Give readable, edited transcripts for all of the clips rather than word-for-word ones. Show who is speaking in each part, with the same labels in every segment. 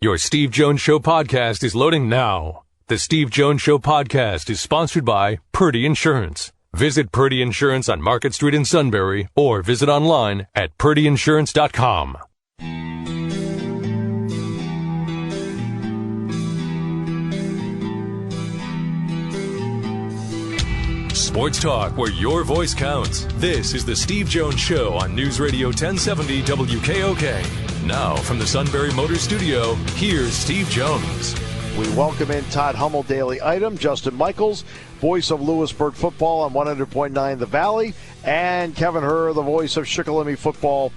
Speaker 1: Your Steve Jones Show podcast is loading now. The Steve Jones Show podcast is sponsored by Purdy Insurance. Visit Purdy Insurance on Market Street in Sunbury or visit online at purdyinsurance.com. Sports talk where your voice counts. This is the Steve Jones Show on News Radio 1070 WKOK. Now, from the Sunbury Motor Studio, here's Steve Jones.
Speaker 2: We welcome in Todd Hummel, Daily Item, Justin Michaels, voice of Lewisburg football on 100.9 The Valley, and Kevin Herr, the voice of Shikellamy football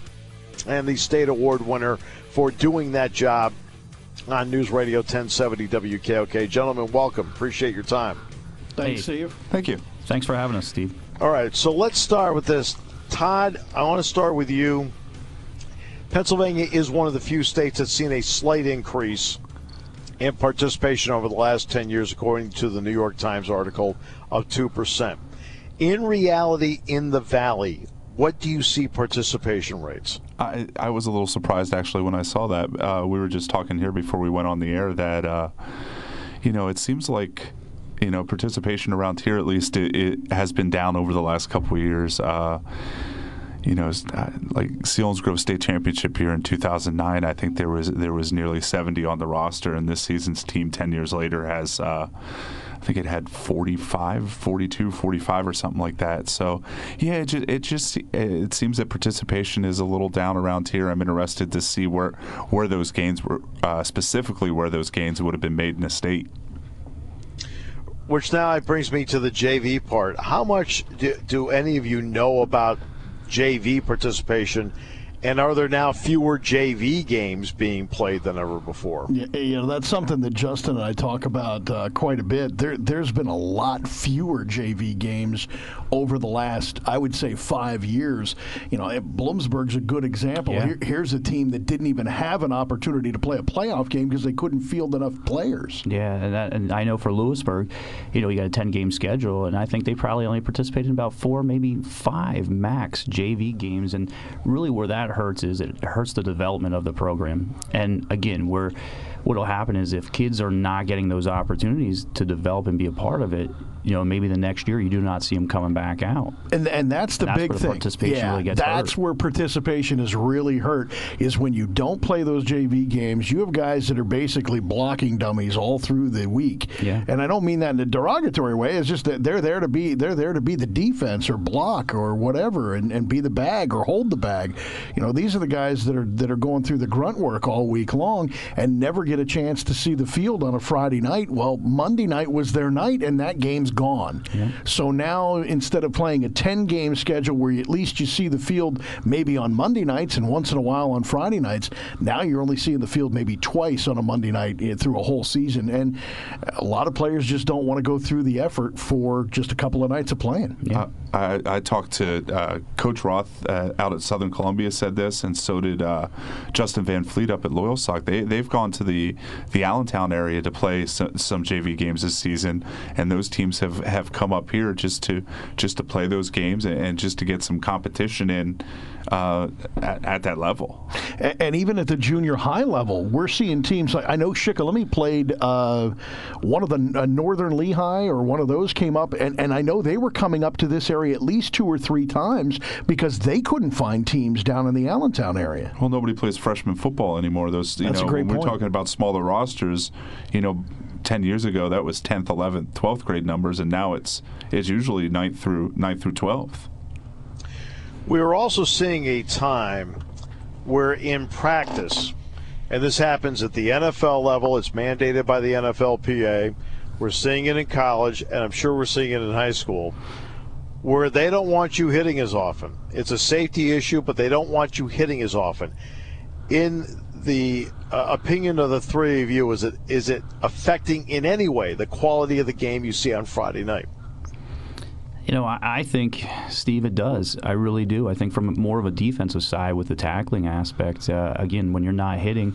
Speaker 2: and the state award winner for doing that job on News Radio 1070 WKOK. Gentlemen, welcome. Appreciate your time.
Speaker 3: Thanks, Steve.
Speaker 4: Thank you. Thanks for having us, Steve.
Speaker 2: All right, so let's start with this. Todd, I want to start with you. Pennsylvania is one of the few states that's seen a slight increase in participation over the last 10 years, according to the New York Times article, of 2%. In reality, in the Valley, what do you see participation rates?
Speaker 4: I was a little surprised, actually, when I saw that. We were just talking here before we went on the air that, it seems like, participation around here, at least, it has been down over the last couple of years. Like Selinsgrove State Championship here in 2009, I think there was nearly 70 on the roster, and this season's team 10 years later has, I think it had 45, 42, 45 or something like that. So, yeah, it seems that participation is a little down around here. I'm interested to see where those gains were, specifically where those gains would have been made in the state.
Speaker 2: Which now brings me to the JV part. How much do any of you know about JV participation, and are there now fewer JV games being played than ever before?
Speaker 3: Yeah, that's something that Justin and I talk about quite a bit. There's been a lot fewer JV games over the last, I would say, 5 years. Bloomsburg's a good example.
Speaker 4: Yeah.
Speaker 3: Here's a team that didn't even have an opportunity to play a playoff game because they couldn't field enough players.
Speaker 5: Yeah, and I know for Lewisburg, you got a 10-game schedule, and I think they probably only participated in about 4, maybe 5 max JV games. And really where that hurts is it hurts the development of the program. And again, what will happen is if kids are not getting those opportunities to develop and be a part of it, maybe the next year you do not see them coming back out.
Speaker 3: And that's the big thing.
Speaker 5: Participation really gets
Speaker 3: that's
Speaker 5: hurt.
Speaker 3: Where participation is really hurt, is when you don't play those JV games. You have guys that are basically blocking dummies all through the week.
Speaker 5: Yeah.
Speaker 3: And I don't mean that in a derogatory way. It's just that they're there to be the defense or block or whatever and be the bag or hold the bag. These are the guys that are going through the grunt work all week long and never get a chance to see the field on a Friday night. Well, Monday night was their night, and that game's gone. Yeah. So now, instead of playing a 10-game schedule where at least you see the field maybe on Monday nights and once in a while on Friday nights, now you're only seeing the field maybe twice on a Monday night through a whole season. And a lot of players just don't want to go through the effort for just a couple of nights of playing.
Speaker 4: Yeah. I talked to Coach Roth out at Southern Columbia, said this, and so did Justin Van Fleet up at Loyalsock. They've gone to the Allentown area to play some JV games this season, and those teams have come up here just to play those games and just to get some competition in at that level.
Speaker 3: And even at the junior high level, we're seeing teams like, I know Shikellamy played one of the Northern Lehigh or one of those came up, and I know they were coming up to this area at least 2 or 3 times because they couldn't find teams down in the Allentown area.
Speaker 4: Well, nobody plays freshman football anymore. That's
Speaker 3: a great
Speaker 4: when
Speaker 3: point.
Speaker 4: We're talking about smaller rosters, 10 years ago that was 10th, 11th, 12th grade numbers, and now it's usually 9th through 12th.
Speaker 2: We are also seeing a time where in practice, and this happens at the NFL level, it's mandated by the NFLPA, we're seeing it in college, and I'm sure we're seeing it in high school, where they don't want you hitting as often. It's a safety issue, but they don't want you hitting as often. In the opinion of the three of you, is it affecting in any way the quality of the game you see on Friday night?
Speaker 5: I think, Steve, it does. I really do. I think from more of a defensive side with the tackling aspect, again, when you're not hitting,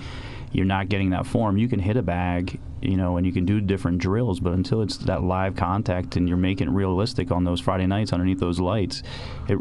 Speaker 5: you're not getting that form. You can hit a bag, and you can do different drills, but until it's that live contact and you're making it realistic on those Friday nights underneath those lights,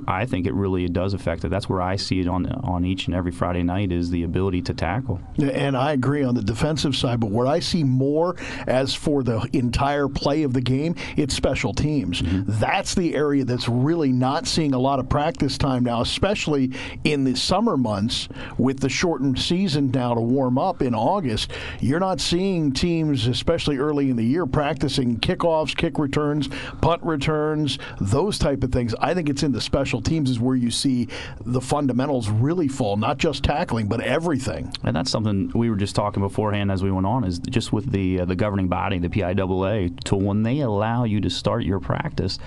Speaker 5: I think it really does affect it. That's where I see it on each and every Friday night is the ability to tackle.
Speaker 3: And I agree on the defensive side, but where I see more as for the entire play of the game, it's special teams. That's the area that's really not seeing a lot of practice time now, especially in the summer months with the shortened season now to warm up in August. You're not seeing teams, especially early in the year, practicing kickoffs, kick returns, punt returns, those type of things. I think it's in the special teams is where you see the fundamentals really fall, not just tackling, but everything.
Speaker 5: And that's something we were just talking beforehand as we went on, is just with the governing body, the PIAA, to when they allow you to start your practice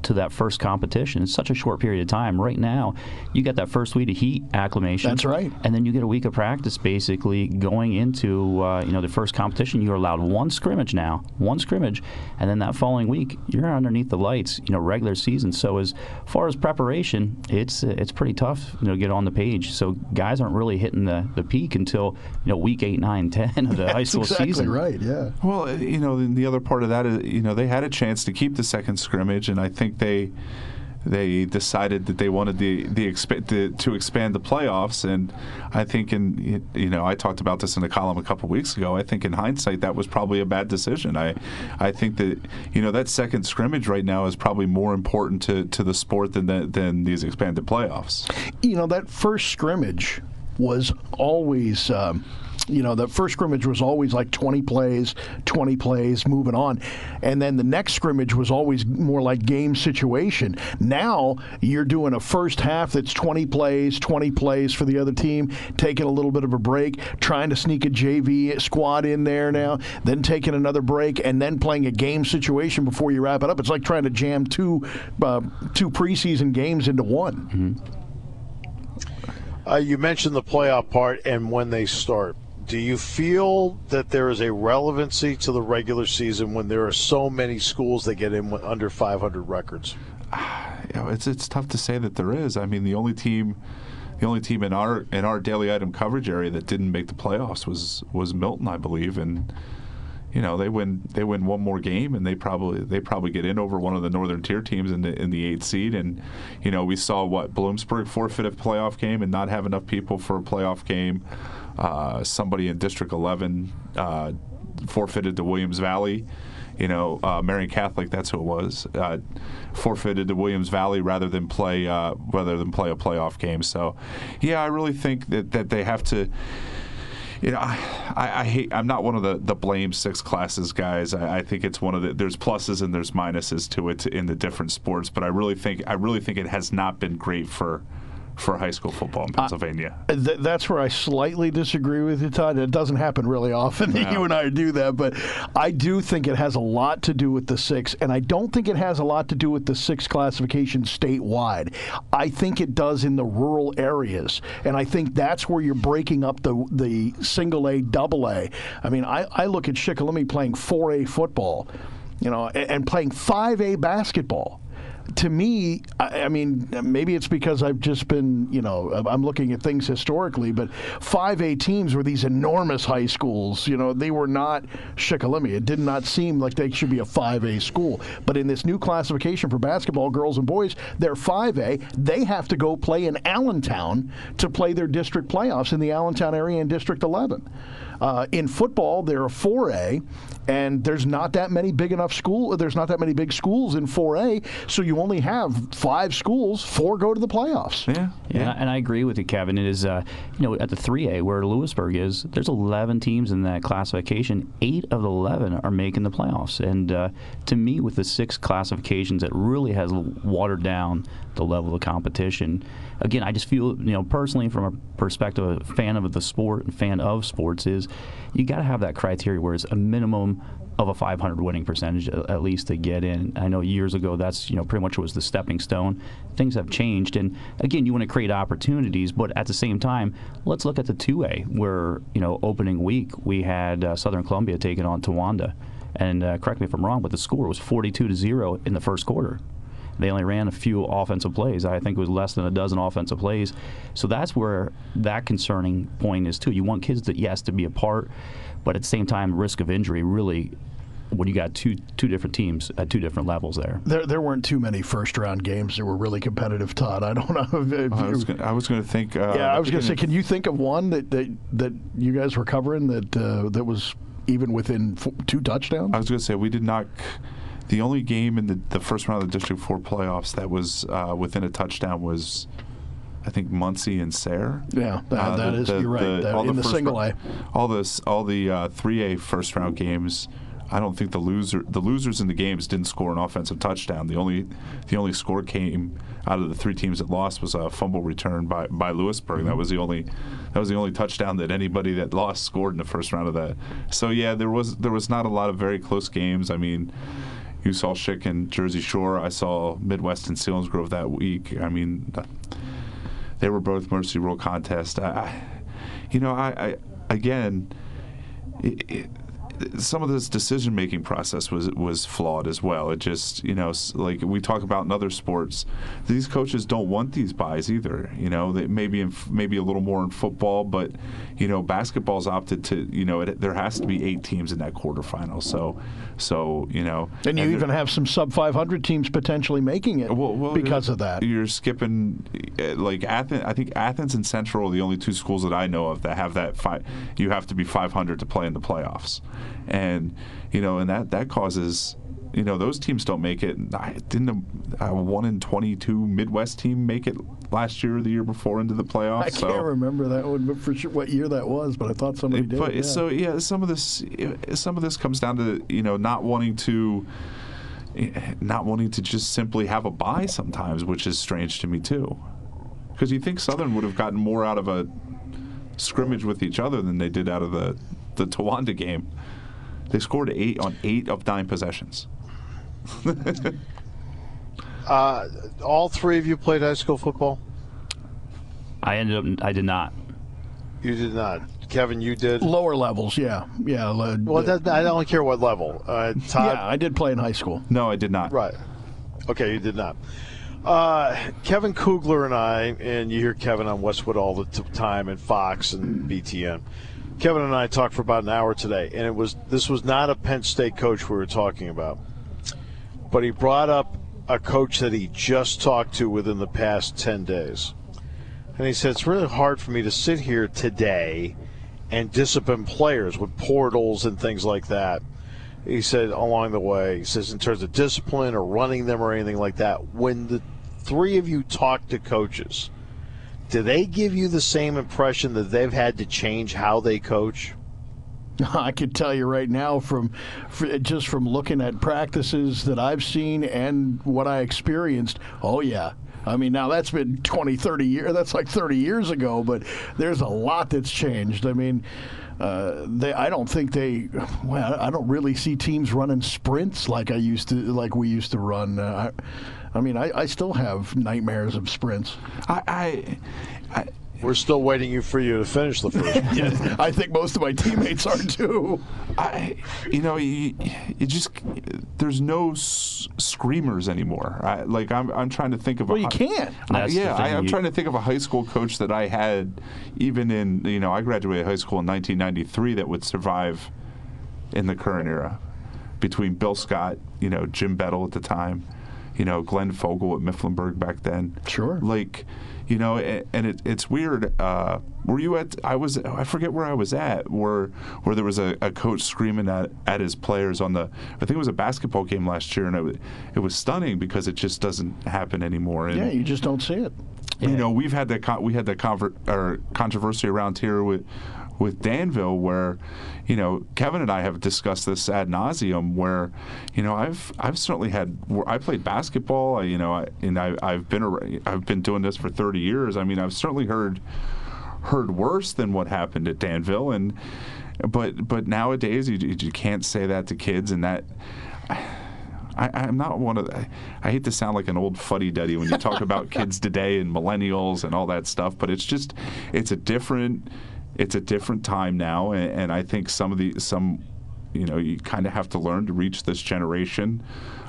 Speaker 5: to that first competition. It's such a short period of time. Right now, you get that first week of heat acclimation.
Speaker 3: That's right.
Speaker 5: And then you get a week of practice basically going into the first competition. You're allowed one scrimmage, and then that following week, you're underneath the lights, regular season. So as far as preparation, it's pretty tough, to get on the page. So guys aren't really hitting the peak until, week 8, 9, 10 of the high school season.
Speaker 3: Right, yeah.
Speaker 4: Well, the other part of that is, they had a chance to keep the second scrimmage, and I think they decided that they wanted to expand the playoffs. And I think I talked about this in a column a couple weeks ago. I think in hindsight that was probably a bad decision. I think that that second scrimmage right now is probably more important to the sport than these expanded playoffs.
Speaker 3: That first scrimmage was always. The first scrimmage was always like 20 plays, moving on. And then the next scrimmage was always more like game situation. Now you're doing a first half that's 20 plays for the other team, taking a little bit of a break, trying to sneak a JV squad in there now, then taking another break, and then playing a game situation before you wrap it up. It's like trying to jam two preseason games into one.
Speaker 2: You mentioned the playoff part and when they start. Do you feel that there is a relevancy to the regular season when there are so many schools that get in under 500 records?
Speaker 4: It's tough to say that there is. I mean, the only team in our daily item coverage area that didn't make the playoffs was Milton, I believe, and they win one more game, and they probably get in over one of the northern tier teams in the 8th seed. And we saw Bloomsburg forfeit a playoff game and not have enough people for a playoff game. Somebody in District 11 forfeited to Williams Valley. Marion Catholic, that's who it was, forfeited to Williams Valley rather than play a playoff game. So, I really think that they have to. I'm not one of the blame six classes guys. I think it's one of there's pluses and there's minuses to it in the different sports. But I really think it has not been great for high school football in Pennsylvania.
Speaker 3: That's where I slightly disagree with you, Todd. It doesn't happen really often that you and I do that, but I do think it has a lot to do with the six, and I don't think it has a lot to do with the six classification statewide. I think it does in the rural areas, and I think that's where you're breaking up the single A, double A. I mean, I look at Shikellamy playing 4A football, and playing 5A basketball. To me, I mean, maybe it's because I've just been, I'm looking at things historically, but 5A teams were these enormous high schools. They were not Shikellamy. It did not seem like they should be a 5A school. But in this new classification for basketball, girls and boys, they're 5A. They have to go play in Allentown to play their district playoffs in the Allentown area in District 11. In football, they're a 4A, and there's not that many big schools in 4A, so you only have 5 schools, 4 go to the playoffs.
Speaker 5: Yeah, and I agree with you, Kevin. It is, at the 3A, where Lewisburg is, there's 11 teams in that classification. 8 of the 11 are making the playoffs. And to me, with the 6 classifications, it really has watered down the level of competition. Again, I just feel, personally, from a perspective of a fan of the sport and fan of sports, is you got to have that criteria where it's a minimum of a 500 winning percentage at least to get in. I know years ago that's pretty much was the stepping stone. Things have changed, and again, you want to create opportunities, but at the same time, let's look at the 2A where opening week we had Southern Columbia taking on Towanda, and correct me if I'm wrong, but the score was 42-0 in the first quarter. They only ran a few offensive plays. I think it was less than a dozen offensive plays. So that's where that concerning point is, too. You want kids to be a part, but at the same time, risk of injury really, when you got two different teams at two different levels there.
Speaker 3: There weren't too many first-round games that were really competitive, Todd. I don't know. If
Speaker 4: I was going to think.
Speaker 3: I was going to say, can you think of one that you guys were covering that was even within 2 touchdowns?
Speaker 4: I was going to say we did not. The only game in the first round of the District 4 playoffs that was within a touchdown was, I think, Muncie and Sayre.
Speaker 3: Yeah, that is. You're right. In the single A,
Speaker 4: all the 3A first round games. I don't think the losers in the games didn't score an offensive touchdown. The only score came out of the 3 teams that lost was a fumble return by Lewisburg. Mm-hmm. That was the only touchdown that anybody that lost scored in the first round of that. So yeah, there was not a lot of very close games. I mean, you saw Schick and Jersey Shore. I saw Midwest and Selinsgrove that week. I mean, they were both Mercy Rule contests. Some of this decision-making process was flawed as well. It just, like we talk about in other sports, these coaches don't want these buys either. They maybe a little more in football, but basketball's opted to, there has to be 8 teams in that quarterfinal. So
Speaker 3: and you even have some sub 500 teams potentially making it because of that.
Speaker 4: You're skipping like Athens. I think Athens and Central are the only 2 schools that I know of that have that. You have to be 500 to play in the playoffs. And and that causes those teams don't make it. Didn't a 1 in 22 Midwest team make it last year or the year before into the playoffs?
Speaker 3: I can't remember that one, but for sure what year that was. But I thought somebody did.
Speaker 4: But so yeah, some of this comes down to not wanting to just simply have a bye sometimes, which is strange to me too. Because you think Southern would have gotten more out of a scrimmage with each other than they did out of the Towanda game. They scored 8 on 8 of 9 possessions.
Speaker 2: All 3 of you played high school football?
Speaker 5: I did not.
Speaker 2: You did not. Kevin, you did?
Speaker 3: Lower levels, yeah.
Speaker 2: Well, I don't care what level. Todd?
Speaker 3: Yeah, I did play in high school.
Speaker 4: No, I did not.
Speaker 2: Right. Okay, you did not. Kevin Kugler and I, and you hear Kevin on Westwood all the time, and Fox and BTN. Kevin and I talked for about an hour today, and this was not a Penn State coach we were talking about, but he brought up a coach that he just talked to within the past 10 days. And he said, it's really hard for me to sit here today and discipline players with portals and things like that. He said along the way, he says in terms of discipline or running them or anything like that, when the 3 of you talk to coaches, do they give you the same impression that they've had to change how they coach?
Speaker 3: I could tell you right now just from looking at practices that I've seen and what I experienced, oh yeah. I mean, now that's been 20, 30 years. That's like 30 years ago, but there's a lot that's changed. I mean, I don't really see teams running sprints like we used to run. I still have nightmares of sprints.
Speaker 2: We're still waiting for you to finish the first one.
Speaker 3: Yeah, I think most of my teammates are too.
Speaker 4: There's no screamers anymore. I'm trying to think of.
Speaker 3: Well, you can't.
Speaker 4: I'm trying to think of a high school coach that I had, even in I graduated high school in 1993, that would survive in the current era, between Bill Scott, Jim Bettle at the time, Glenn Fogel at Mifflinburg back then.
Speaker 3: Sure.
Speaker 4: And it's weird. Were you at? I forget where I was at. Where there was a coach screaming at his players on the. I think it was a basketball game last year, and it was stunning because it just doesn't happen anymore. And,
Speaker 3: yeah, you just don't see it.
Speaker 4: We've had that controversy around here with Danville, where Kevin and I have discussed this ad nauseum. Where I've certainly had. I played basketball. I've been doing this for 30 years. I mean, I've certainly heard worse than what happened at Danville, but nowadays you can't say that to kids, and that. I'm not one of. I hate to sound like an old fuddy-duddy when you talk about kids today and millennials and all that stuff, but it's a different time now, and I think some you kind of have to learn to reach this generation.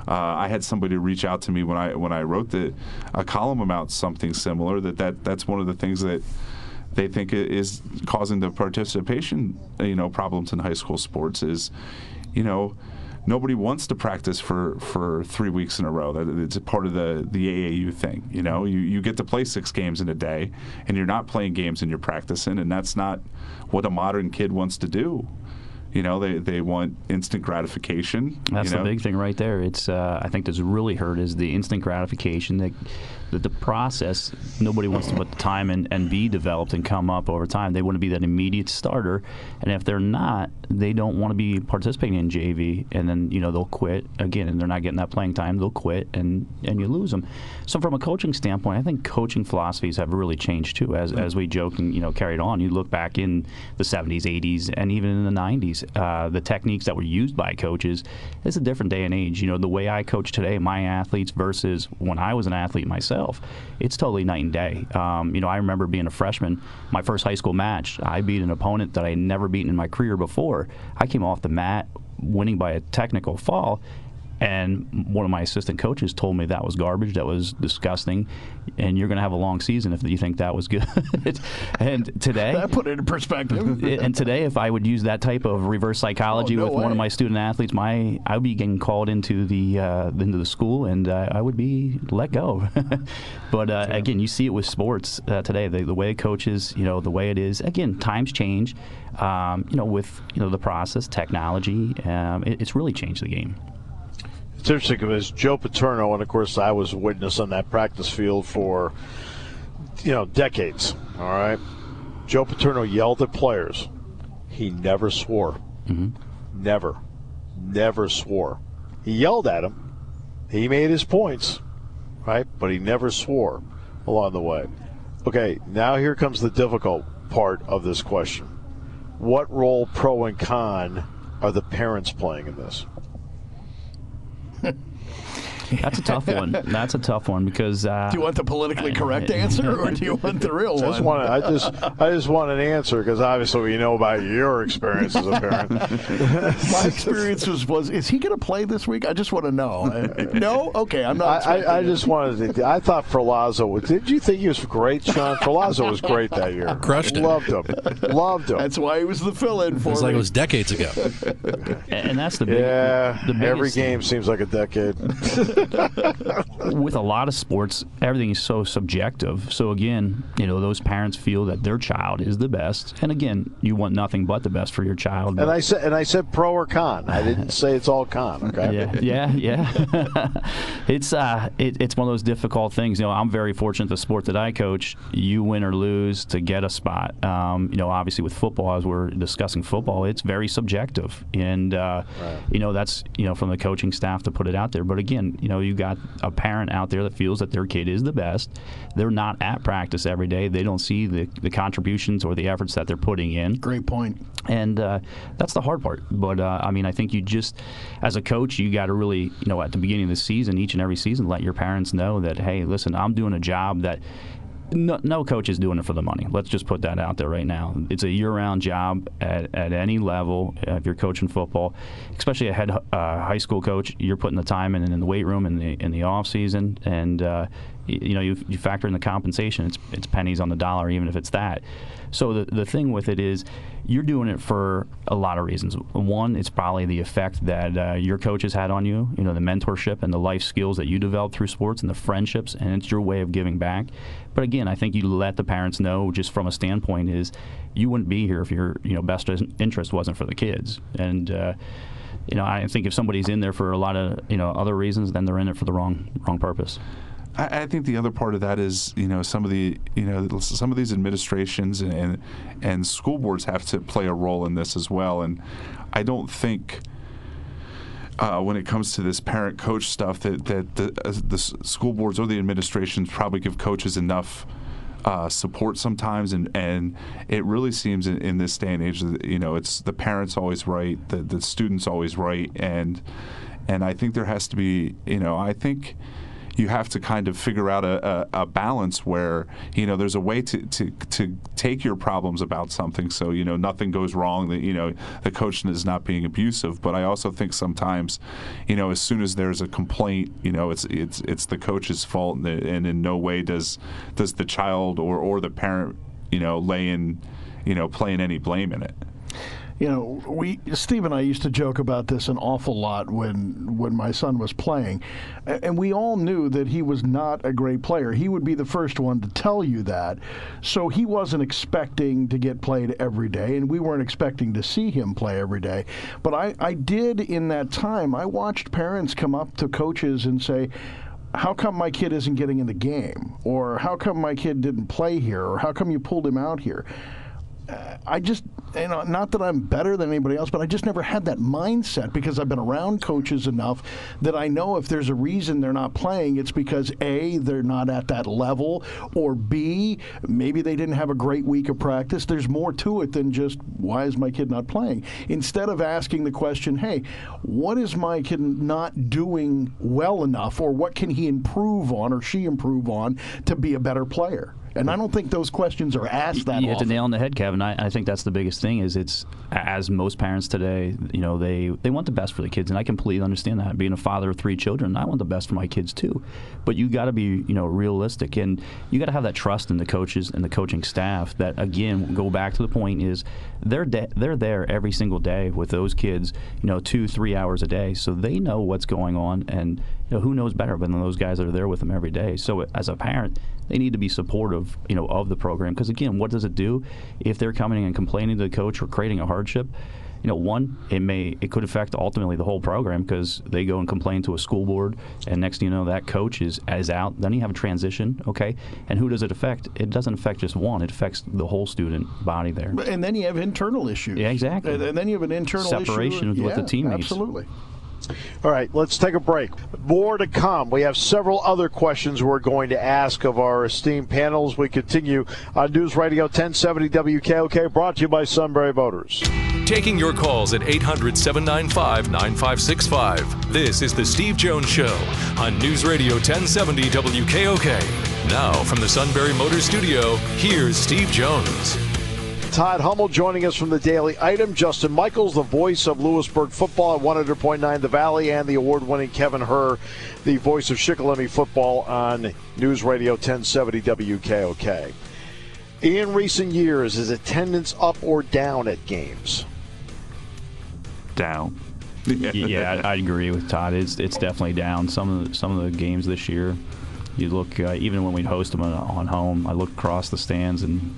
Speaker 4: I had somebody reach out to me when I wrote a column about something similar, that's one of the things that they think is causing the participation problems in high school sports is, nobody wants to practice for 3 weeks in a row. It's a part of the AAU thing. You get to play 6 games in a day, and you're not playing games and you're practicing, and that's not what a modern kid wants to do. They want instant gratification.
Speaker 5: That's the big thing right there. It's I think that's really hurt is the instant gratification that the process. Nobody wants to put the time and be developed and come up over time. They want to be that immediate starter, and if they're not, they don't want to be participating in JV, and then they'll quit again, and they're not getting that playing time. They'll quit, and you lose them. So from a coaching standpoint, I think coaching philosophies have really changed too. As we joked and carried on, you look back in the 70s, 80s, and even in the 90s. The techniques that were used by coaches, it's a different day and age. The way I coach today, my athletes versus when I was an athlete myself, it's totally night and day. I remember being a freshman, my first high school match, I beat an opponent that I had never beaten in my career before. I came off the mat winning by a technical fall, and one of my assistant coaches told me that was garbage, that was disgusting, and you're going to have a long season if you think that was good. And today,
Speaker 3: that put it in perspective.
Speaker 5: And today, if I would use that type of reverse psychology with one of my student athletes, I would be getting called into the school, and I would be let go. But again, you see it with sports today. The way it coaches, the way it is. Again, times change. With the process, technology, it's really changed the game.
Speaker 2: It's interesting because Joe Paterno, and of course I was a witness on that practice field for, decades. All right. Joe Paterno yelled at players. He never swore. Mm-hmm. Never swore. He yelled at them. He made his points, right? But he never swore along the way. Okay, now here comes the difficult part of this question. What role, pro and con, are the parents playing in this?
Speaker 5: That's a tough one. That's a tough one because.
Speaker 3: Do you want the politically correct answer, or do you want the real one?
Speaker 2: I just want an answer because obviously we know about your experience as a parent.
Speaker 3: My experience was is he going to play this week? I just want to know. No, okay, I'm not.
Speaker 2: I just wanted to. I thought Ferlazzo. Did you think he was great, Sean? Ferlazzo was great that year.
Speaker 6: Crushed it.
Speaker 2: Loved him.
Speaker 3: That's why he was the fill-in for me.
Speaker 6: It's like it was decades ago.
Speaker 5: And that's the big.
Speaker 2: Yeah,
Speaker 5: the
Speaker 2: every game seems like a decade.
Speaker 5: With a lot of sports, everything is so subjective. So again, those parents feel that their child is the best, and again, you want nothing but the best for your child.
Speaker 2: And I said pro or con. I didn't say it's all con. Okay.
Speaker 5: Yeah. It's one of those difficult things. I'm very fortunate. The sport that I coach, you win or lose to get a spot. Obviously with football, as we're discussing football, it's very subjective, and right. That's from the coaching staff to put it out there. But again, you got a parent out there that feels that their kid is the best. They're not at practice every day. They don't see the contributions or the efforts that they're putting in.
Speaker 3: Great point.
Speaker 5: And that's the hard part. But, I think you just, as a coach, you got to really, at the beginning of the season, each and every season, let your parents know that, hey, listen, I'm doing a job that no coach is doing it for the money. Let's just put that out there right now. It's a year-round job at any level. If you're coaching football, especially a head high school coach, you're putting the time in the weight room in the off season, and you factor in the compensation. It's pennies on the dollar, even if it's that. So the thing with it is, you're doing it for a lot of reasons. One, it's probably the effect that your coaches had on you, the mentorship and the life skills that you developed through sports and the friendships, and it's your way of giving back. But again, I think you let the parents know, just from a standpoint, is you wouldn't be here if your best interest wasn't for the kids. And I think if somebody's in there for a lot of other reasons, then they're in it for the wrong purpose.
Speaker 4: I think the other part of that is, some of these administrations and school boards have to play a role in this as well. And I don't think when it comes to this parent-coach stuff that the school boards or the administrations probably give coaches enough support sometimes, and it really seems in this day and age that it's the parents always right, the students always right, and I think there has to be I think you have to kind of figure out a balance where, there's a way to take your problems about something so, nothing goes wrong, that, the coach is not being abusive. But I also think sometimes, as soon as there's a complaint, it's the coach's fault, and in no way does the child or the parent, playing any blame in it.
Speaker 3: Steve and I used to joke about this an awful lot when my son was playing, and we all knew that he was not a great player. He would be the first one to tell you that, so he wasn't expecting to get played every day, and we weren't expecting to see him play every day. But I did, in that time, I watched parents come up to coaches and say, how come my kid isn't getting in the game? Or how come my kid didn't play here? Or how come you pulled him out here? I just, not that I'm better than anybody else, but I just never had that mindset because I've been around coaches enough that I know if there's a reason they're not playing, it's because A, they're not at that level, or B, maybe they didn't have a great week of practice. There's more to it than just, why is my kid not playing? Instead of asking the question, hey, what is my kid not doing well enough, or what can he improve on or she improve on to be a better player? And I don't think those questions are asked that often.
Speaker 5: You hit the nail on the head, Kevin. I think that's the biggest thing is it's, as most parents today, they want the best for the kids, and I completely understand that. Being a father of 3 children, I want the best for my kids too. But you got to be, realistic, and you got to have that trust in the coaches and the coaching staff that, again, go back to the point is they're there every single day with those kids, 2-3 hours a day, so they know what's going on, and who knows better than those guys that are there with them every day. So as a parent, they need to be supportive, of the program. Because, again, what does it do if they're coming and complaining to the coach or creating a hardship? One, it could affect ultimately the whole program because they go and complain to a school board, and next thing you know, that coach is out. Then you have a transition, okay? And who does it affect? It doesn't affect just one. It affects the whole student body there.
Speaker 3: And then you have internal issues.
Speaker 5: Yeah, exactly.
Speaker 3: And then you have an internal
Speaker 5: separation
Speaker 3: issue.
Speaker 5: with the teammates.
Speaker 3: Absolutely.
Speaker 2: All right, let's take a break. More to come. We have several other questions we're going to ask of our esteemed panels. We continue on News Radio 1070 WKOK, brought to you by Sunbury Motors.
Speaker 1: Taking your calls at 800-795-9565. This is The Steve Jones Show on News Radio 1070 WKOK. Now, from the Sunbury Motors studio, here's Steve Jones.
Speaker 2: Todd Hummel joining us from the Daily Item. Justin Michaels, the voice of Lewisburg football at 100.9 The Valley, and the award-winning Kevin Herr, the voice of Shikellamy football on News Radio 1070 WKOK. In recent years, is attendance up or down at games?
Speaker 4: Down.
Speaker 5: Yeah, I agree with Todd. It's definitely down. Some of the games this year, you look even when we host them on home, I look across the stands and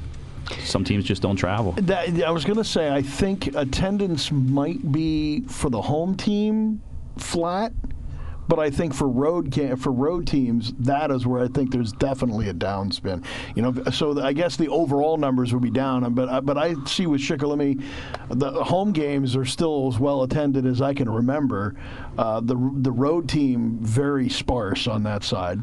Speaker 5: some teams just don't travel.
Speaker 3: I was going to say, I think attendance might be for the home team flat, but I think for road teams, that is where I think there's definitely a downspin. So I guess the overall numbers would be down, but I see with Shikellamy, the home games are still as well attended as I can remember. The road team very sparse on that side.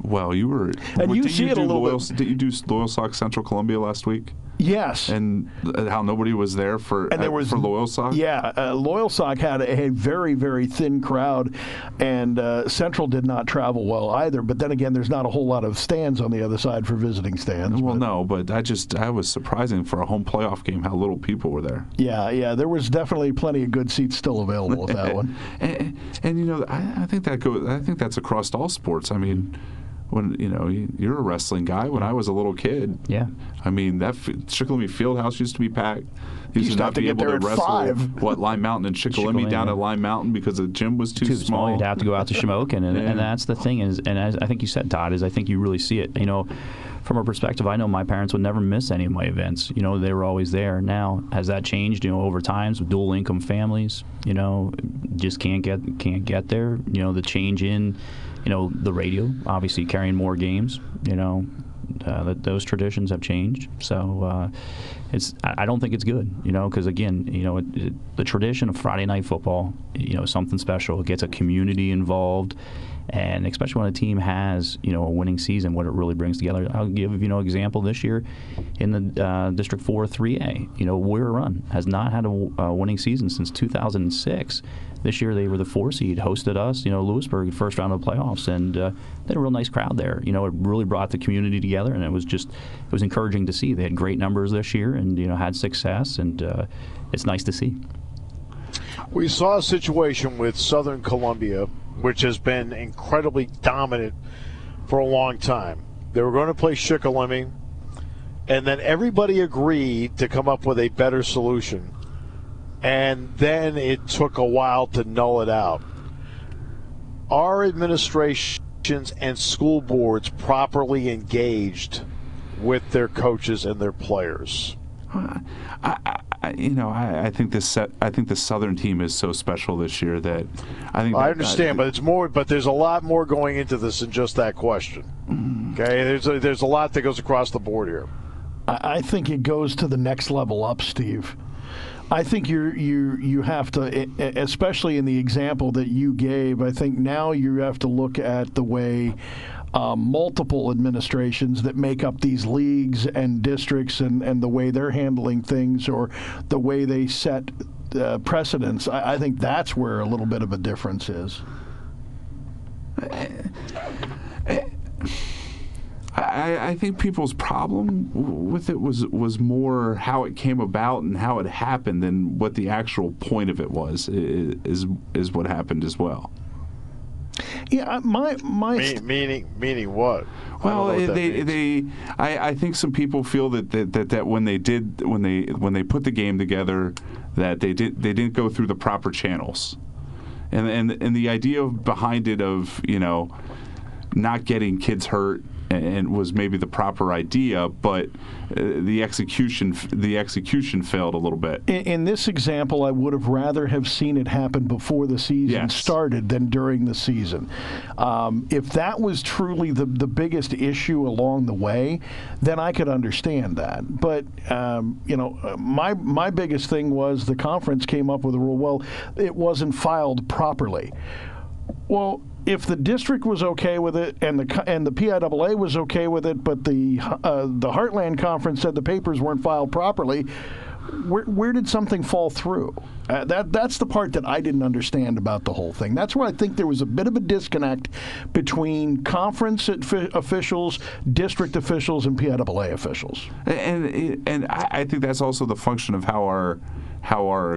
Speaker 4: Well, you were.
Speaker 3: And you see it a little bit.
Speaker 4: Did you do Loyal Sox Central Columbia last week?
Speaker 3: Yes.
Speaker 4: And how nobody was there for Loyal Sox?
Speaker 3: Yeah, Loyal Sox had a very, very thin crowd, and Central did not travel well either. But then again, there's not a whole lot of stands on the other side for visiting stands.
Speaker 4: Well, no, but I was surprising for a home playoff game how little people were there.
Speaker 3: Yeah, there was definitely plenty of good seats still available with that one.
Speaker 4: And I think that's across all sports. I mean, when you're a wrestling guy. When I was a little kid,
Speaker 5: yeah,
Speaker 4: I mean that Shikellamy Fieldhouse used to be packed. You used to not be able to wrestle Lime Mountain and Shikellamy down at Lime Mountain because the gym was too small.
Speaker 5: You'd have to go out to Shamokin, and that's the thing is, and as I think you said, Todd, is I think you really see it. From a perspective, I know my parents would never miss any of my events. They were always there. Now, has that changed? Over times with dual income families, just can't get there. The change in, the radio, obviously carrying more games. Those traditions have changed. So I don't think it's good. Because again, the tradition of Friday night football, something special. It gets a community involved. And especially when a team has, a winning season, what it really brings together. I'll give, an example this year in the District 4 3A. Weir Run has not had a winning season since 2006. This year they were the 4 seed, hosted us, Lewisburg, first round of the playoffs, and they had a real nice crowd there. It really brought the community together, and it was encouraging to see. They had great numbers this year and, had success, and it's nice to see.
Speaker 2: We saw a situation with Southern Columbia, which has been incredibly dominant for a long time. They were going to play Shikellamy, and then everybody agreed to come up with a better solution. And then it took a while to null it out. Are administrations and school boards properly engaged with their coaches and their players?
Speaker 4: I think the Southern team is so special this year that I
Speaker 2: understand, but it's more. But there's a lot more going into this than just that question. Okay, there's a lot that goes across the board here.
Speaker 3: I think it goes to the next level up, Steve. I think you have to, especially in the example that you gave, I think now you have to look at the way multiple administrations that make up these leagues and districts and the way they're handling things or the way they set precedents. I think that's where a little bit of a difference is.
Speaker 4: I think people's problem with it was more how it came about and how it happened than what the actual point of it was. Is what happened as well.
Speaker 3: Yeah,
Speaker 2: meaning what?
Speaker 4: Well, I think some people feel that when they put the game together, that they didn't go through the proper channels, and the idea behind it of not getting kids hurt and was maybe the proper idea, but the execution failed a little bit.
Speaker 3: In this example, I would have rather have seen it happen before the season started than during the season. If that was truly the biggest issue along the way, then I could understand that. But my biggest thing was the conference came up with a rule. Well, it wasn't filed properly. Well, if the district was okay with it and the PIAA was okay with it, but the Heartland Conference said the papers weren't filed properly, where did something fall through? That's the part that I didn't understand about the whole thing. That's where I think there was a bit of a disconnect between conference officials, district officials, and PIAA officials.
Speaker 4: And I think that's also the function of how our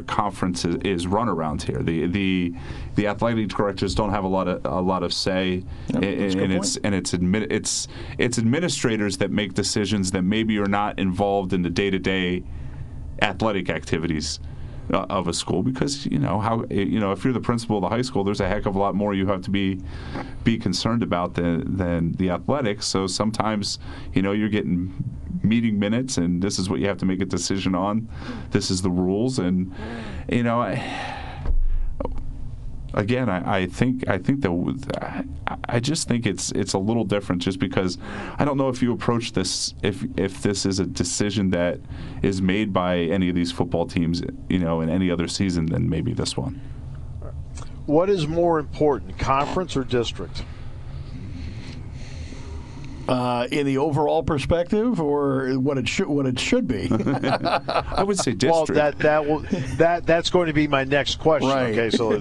Speaker 4: conference is run around here. The athletic directors don't have a lot of say, it's administrators that make decisions that maybe are not involved in the day-to-day athletic activities of a school, because if you're the principal of the high school, there's a heck of a lot more you have to be concerned about than the athletics. So sometimes you're getting meeting minutes, and this is what you have to make a decision on. This is the rules, and again, I just think it's a little different, just because I don't know if you approach this if this is a decision that is made by any of these football teams, in any other season than maybe this one.
Speaker 2: What is more important, conference or district?
Speaker 3: In the overall perspective, or what it should be?
Speaker 4: I would say district.
Speaker 2: Well, that's going to be my next question.
Speaker 3: Right.
Speaker 2: Okay, so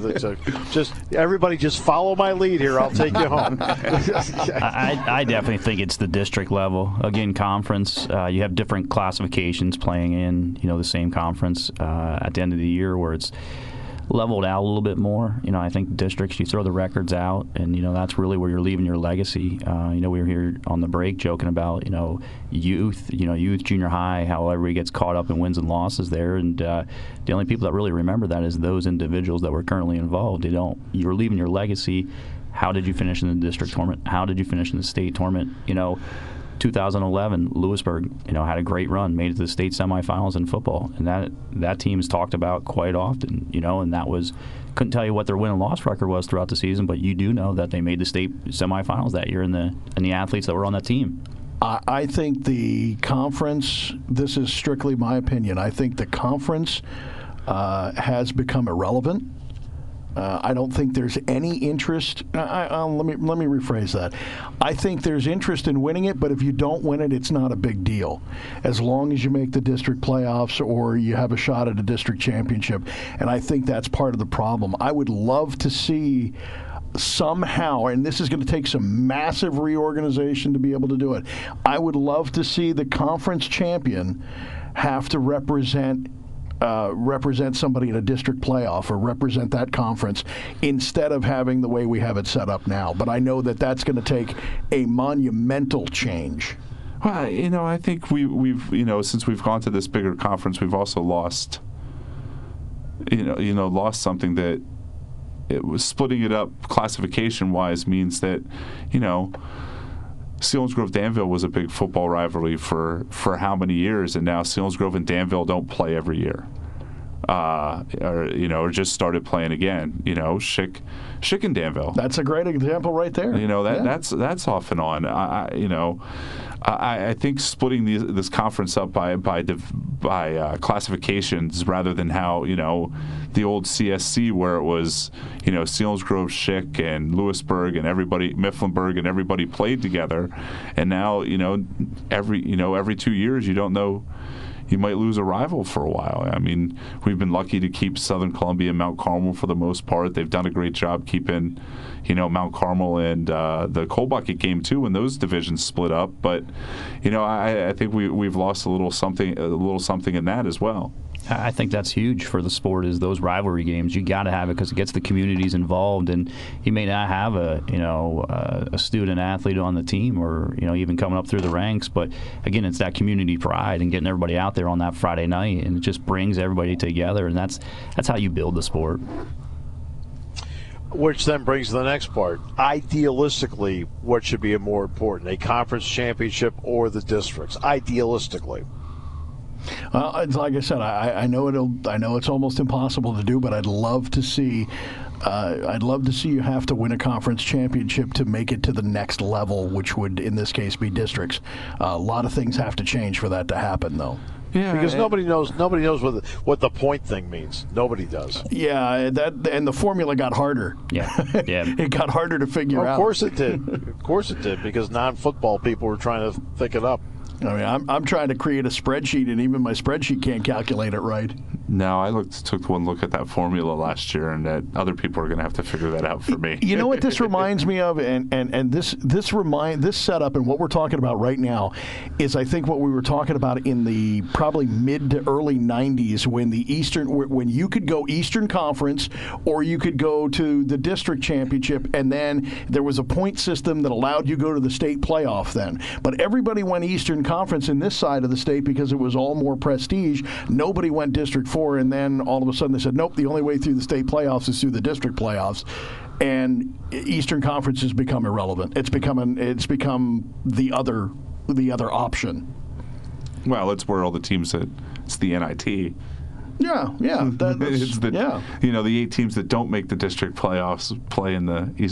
Speaker 2: just everybody, just follow my lead here. I'll take you home.
Speaker 5: I definitely think it's the district level. Again, conference. You have different classifications playing in the same conference at the end of the year, where it's leveled out a little bit more. I think districts, you throw the records out, and that's really where you're leaving your legacy. We were here on the break joking about youth, junior high, how everybody gets caught up in wins and losses there, and the only people that really remember that is those individuals that were currently involved. You're leaving your legacy. How did you finish in the district tournament? How did you finish in the state tournament? 2011, Lewisburg, had a great run, made it to the state semifinals in football, and that team is talked about quite often, and that was, couldn't tell you what their win and loss record was throughout the season, but you do know that they made the state semifinals that year, and the athletes that were on that team.
Speaker 3: I think the conference, this is strictly my opinion, I think the conference has become irrelevant. I don't think there's any interest. Let me rephrase that. I think there's interest in winning it, but if you don't win it, it's not a big deal, as long as you make the district playoffs or you have a shot at a district championship. And I think that's part of the problem. I would love to see somehow, and this is going to take some massive reorganization to be able to do it, I would love to see the conference champion have to represent somebody in a district playoff or represent that conference instead of having the way we have it set up now. But I know that that's going to take a monumental change.
Speaker 4: Well, I think we've since we've gone to this bigger conference, we've also lost something that it was splitting it up classification-wise means that, Selinsgrove Danville was a big football rivalry for how many years, and now Selinsgrove and Danville don't play every year, or just started playing again. Schick and Danville.
Speaker 3: That's a great example right there.
Speaker 4: That's off and on. I think splitting this conference up by classifications rather than how the old CSC where it was Selinsgrove, Schick, and Lewisburg and everybody, Mifflinburg and everybody played together, and now every 2 years you don't know. You might lose a rival for a while. I mean, we've been lucky to keep Southern Columbia and Mount Carmel for the most part. They've done a great job keeping, Mount Carmel and the Coal Bucket game too when those divisions split up. But, I think we've lost a little something in that as well.
Speaker 5: I think that's huge for the sport, is those rivalry games. You got to have it because it gets the communities involved, and you may not have a student athlete on the team or even coming up through the ranks, but again, it's that community pride and getting everybody out there on that Friday night, and it just brings everybody together, and that's how you build the sport.
Speaker 2: Which then brings to the next part. Idealistically, what should be more important, a conference championship or the districts? Idealistically.
Speaker 3: It's like I said, I know it's almost impossible to do, but I'd love to see you have to win a conference championship to make it to the next level, which would in this case be districts. A lot of things have to change for that to happen, though.
Speaker 2: Yeah, because nobody knows what the point thing means. Nobody does.
Speaker 3: Yeah, and the formula got harder.
Speaker 5: Yeah.
Speaker 3: It got harder to figure out.
Speaker 2: Of course it did. Of course it did, because non-football people were trying to think it up.
Speaker 3: I mean, I'm trying to create a spreadsheet, and even my spreadsheet can't calculate it right.
Speaker 4: No, I took one look at that formula last year, and that other people are going to have to figure that out for me.
Speaker 3: You know what this reminds me of, and this setup and what we're talking about right now is, I think, what we were talking about in the probably mid to early '90s when you could go Eastern Conference or you could go to the district championship, and then there was a point system that allowed you to go to the state playoff then. But everybody went Eastern Conference in this side of the state because it was all more prestige. Nobody went District 4, and then all of a sudden they said, nope, the only way through the state playoffs is through the district playoffs. And Eastern Conference has become irrelevant. It's become the other option.
Speaker 4: Well, it's where all the teams it's the NIT.
Speaker 3: Yeah.
Speaker 4: It's the 8 teams that don't make the district playoffs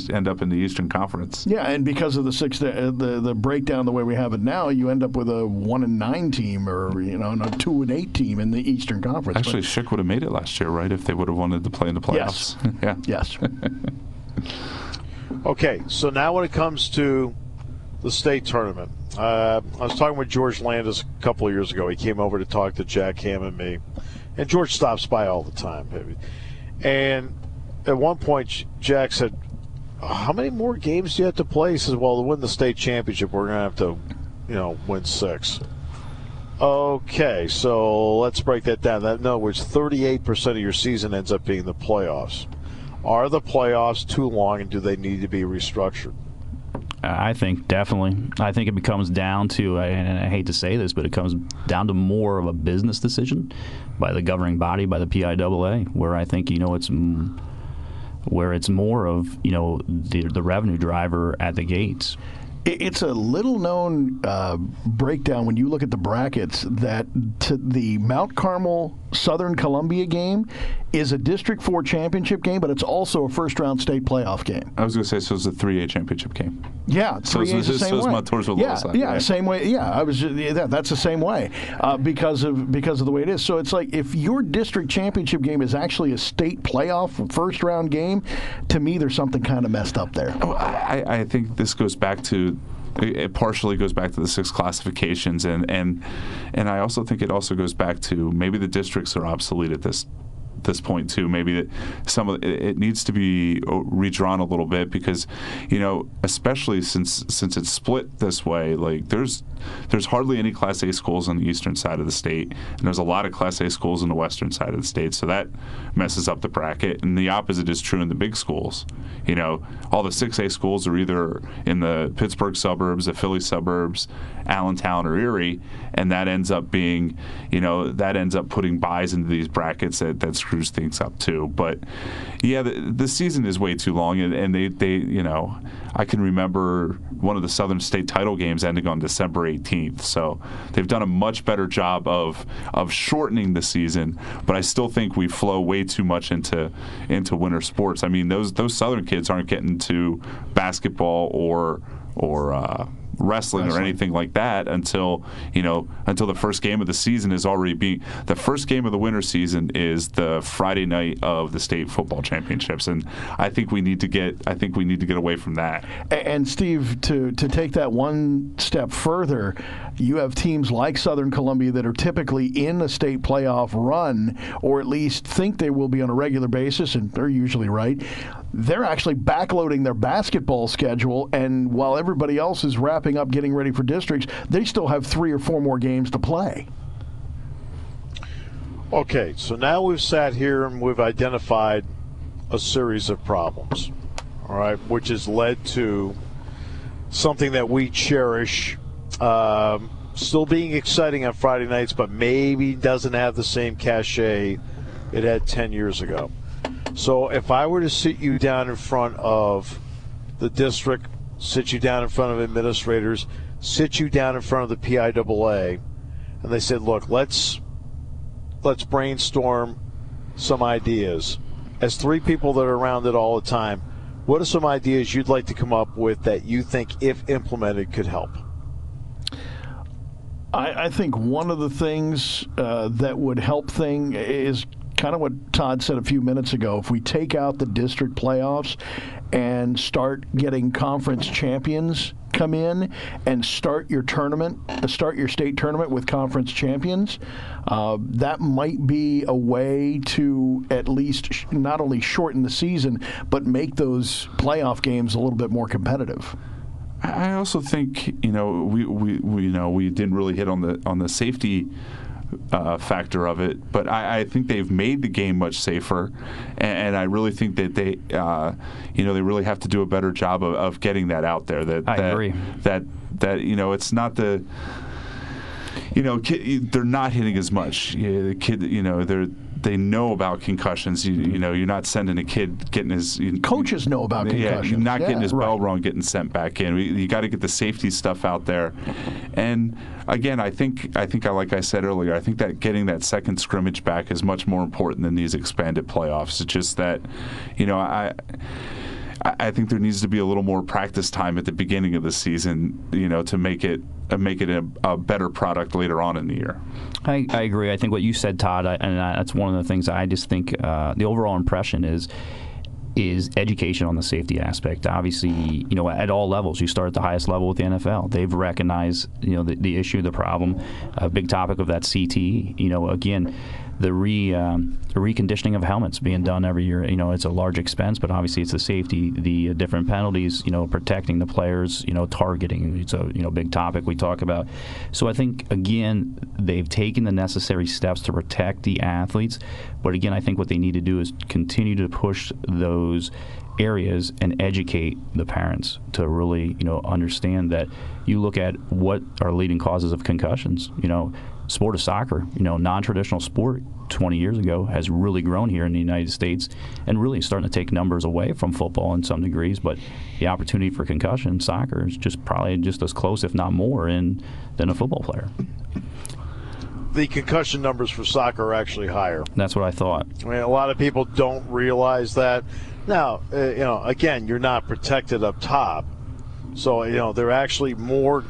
Speaker 4: end up in the Eastern Conference.
Speaker 3: Yeah, and because of the breakdown the way we have it now, you end up with a 1-9 team or a 2-8 team in the Eastern Conference.
Speaker 4: Actually, Schick would have made it last year, right? If they would have wanted to play in the playoffs.
Speaker 3: Yes.
Speaker 4: Yeah.
Speaker 3: Yes.
Speaker 2: Okay, so now when it comes to the state tournament, I was talking with George Landis a couple of years ago. He came over to talk to Jack Ham and me. And George stops by all the time. And at one point, Jack said, how many more games do you have to play? He says, well, to win the state championship, we're going to have to, win 6. Okay, so let's break that down. In other words, 38% of your season ends up being the playoffs. Are the playoffs too long, and do they need to be restructured?
Speaker 5: I think definitely. I think it becomes down to, and I hate to say this, but it comes down to more of a business decision by the governing body, by the PIAA, where I think it's more of the revenue driver at the gates.
Speaker 3: It's a little-known breakdown when you look at the brackets that the Mount Carmel Southern Columbia game is a District 4 championship game, but it's also a first-round state playoff game.
Speaker 4: I was going to say, so it's a 3A championship game.
Speaker 3: Yeah, 3A is the same way.
Speaker 4: Montours with
Speaker 3: yeah, same way. Yeah, that's the same way because of the way it is. So it's like if your district championship game is actually a state playoff first-round game, to me, there's something kind of messed up there.
Speaker 4: I think this goes back to. It partially goes back to the 6 classifications, and I also think it also goes back to maybe the districts are obsolete at this point too. Maybe that some of it needs to be redrawn a little bit because, especially since it's split this way, like there's hardly any Class A schools on the eastern side of the state, and there's a lot of Class A schools on the western side of the state. So that messes up the bracket, and the opposite is true in the big schools. All the 6A schools are either in the Pittsburgh suburbs, the Philly suburbs, Allentown, or Erie, and that ends up being, that ends up putting buys into these brackets that screws things up too. But yeah, the season is way too long, and they I can remember one of the Southern State title games ending on December 18th. So they've done a much better job of shortening the season, but I still think we flow way too much into winter sports. I mean, those Southern kids aren't getting to basketball or wrestling or anything like that until the first game of the season is already the first game of the winter season is the Friday night of the state football championships, and I think we need to get away from that.
Speaker 3: And Steve, to take that one step further, you have teams like Southern Columbia that are typically in a state playoff run, or at least think they will be on a regular basis, and they're usually right. They're actually backloading their basketball schedule, and while everybody else is wrapping up getting ready for districts, they still have 3 or 4 more games to play.
Speaker 2: Okay, so now we've sat here and we've identified a series of problems, all right, which has led to something that we cherish, still being exciting on Friday nights, but maybe doesn't have the same cachet it had 10 years ago. So if I were to sit you down in front of the district, sit you down in front of administrators, sit you down in front of the PIAA, and they said, look, let's brainstorm some ideas. As 3 people that are around it all the time, what are some ideas you'd like to come up with that you think, if implemented, could help?
Speaker 3: I think one of the things that would help is kind of what Todd said a few minutes ago. If we take out the district playoffs and start getting conference champions come in and start your state tournament with conference champions, that might be a way to at least not only shorten the season, but make those playoff games a little bit more competitive.
Speaker 4: I also think we didn't really hit on the safety factor of it, but I think they've made the game much safer, and I really think that they really have to do a better job of getting that out there. I agree. That it's not the they're not hitting as much. The kid, they know about concussions. You're not sending a kid getting his.
Speaker 3: Coaches know about concussions.
Speaker 4: You're not getting his bell rung, getting sent back in. You got to get the safety stuff out there. And again, I think like I said earlier, I think that getting that second scrimmage back is much more important than these expanded playoffs. It's just that, I think there needs to be a little more practice time at the beginning of the season, to make it a better product later on in the year.
Speaker 5: I agree. I think what you said, Todd, that's one of the things I just think the overall impression is education on the safety aspect. Obviously, at all levels, you start at the highest level with the NFL. They've recognized, the issue, the problem, a big topic of that CTE. Again, the reconditioning of helmets being done every year. It's a large expense, but obviously it's the safety, the different penalties, protecting the players, targeting. It's a big topic we talk about. So I think, again, they've taken the necessary steps to protect the athletes. But again, I think what they need to do is continue to push those areas and educate the parents to really, understand that you look at what are leading causes of concussions. Sport of soccer, non-traditional sport 20 years ago has really grown here in the United States and really starting to take numbers away from football in some degrees. But the opportunity for concussion in soccer is probably just as close, if not more, than a football player.
Speaker 2: the concussion numbers for soccer are actually higher.
Speaker 5: That's what I thought.
Speaker 2: I mean, a lot of people don't realize that. Now, again, you're not protected up top. So, there are actually more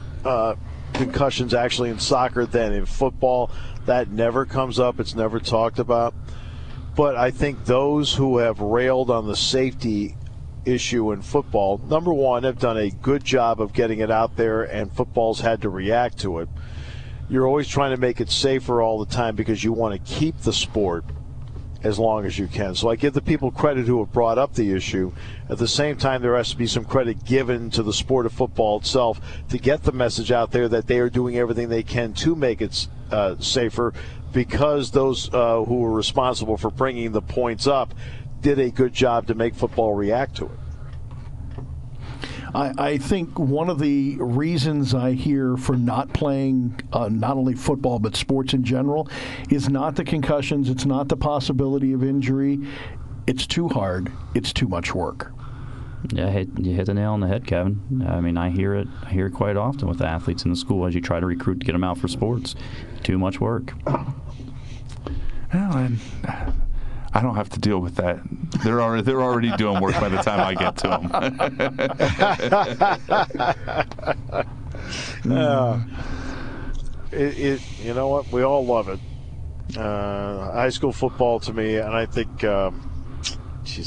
Speaker 2: concussions actually in soccer than in football. That never comes up. It's never talked about. But I think those who have railed on the safety issue in football, number one, have done a good job of getting it out there, and football's had to react to it. You're always trying to make it safer all the time because you want to keep the sport as long as you can. So I give the people credit who have brought up the issue. At the same time, there has to be some credit given to the sport of football itself to get the message out there that they are doing everything they can to make it safer, because those who were responsible for bringing the points up did a good job to make football react to it.
Speaker 3: I think one of the reasons I hear for not playing not only football but sports in general is not the concussions, it's not the possibility of injury. It's too hard. It's too much work.
Speaker 5: Yeah, you hit the nail on the head, Kevin. I mean, I hear it quite often with athletes in the school as you try to recruit to get them out for sports. Too much work.
Speaker 4: Well, and I don't have to deal with that. They're already doing work by the time I get to them.
Speaker 2: You know what? We all love it. High school football to me, and I think, I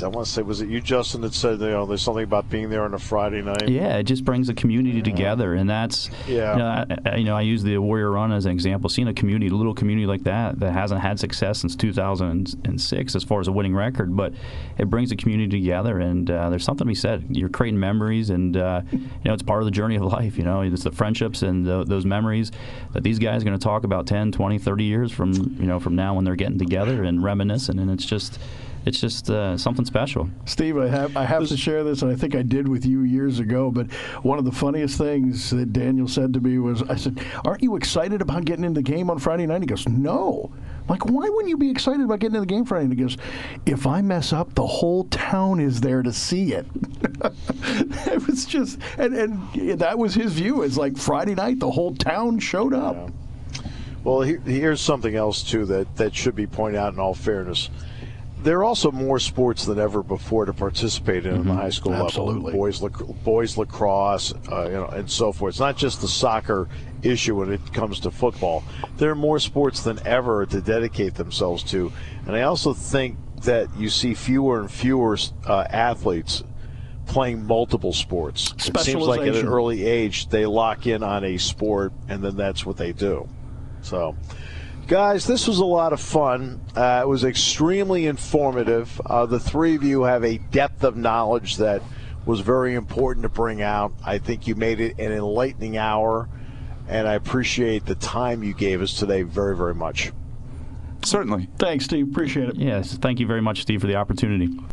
Speaker 2: want to say, was it you, Justin, that said there's something about being there on a Friday night?
Speaker 5: Yeah, it just brings the community together, and that's I use the Warrior Run as an example. Seeing a little community like that hasn't had success since 2006 as far as a winning record, but it brings the community together, and there's something to be said. You're creating memories, and it's part of the journey of life. It's the friendships and those memories that these guys are going to talk about 10, 20, 30 years from now when they're getting together and reminiscing, and it's just something special.
Speaker 3: Steve, I have to share this, and I think I did with you years ago, but one of the funniest things that Daniel said to me was, I said, aren't you excited about getting in the game on Friday night? He goes, no. I'm like, why wouldn't you be excited about getting in the game Friday night? He goes, if I mess up, the whole town is there to see it. It was just, and that was his view. It's like Friday night, the whole town showed up.
Speaker 2: Yeah. Well, here's something else, too, that should be pointed out in all fairness. There are also more sports than ever before to participate in the high school
Speaker 3: Absolutely.
Speaker 2: level. Boys lacrosse, and so forth. It's not just the soccer issue when it comes to football. There are more sports than ever to dedicate themselves to. And I also think that you see fewer and fewer athletes playing multiple sports. It seems like at an early age they lock in on a sport, and then that's what they do. So, guys, this was a lot of fun. It was extremely informative. The three of you have a depth of knowledge that was very important to bring out. I think you made it an enlightening hour, and I appreciate the time you gave us today very, very much.
Speaker 4: Certainly.
Speaker 3: Thanks, Steve. Appreciate it.
Speaker 5: Yes, thank you very much, Steve, for the opportunity.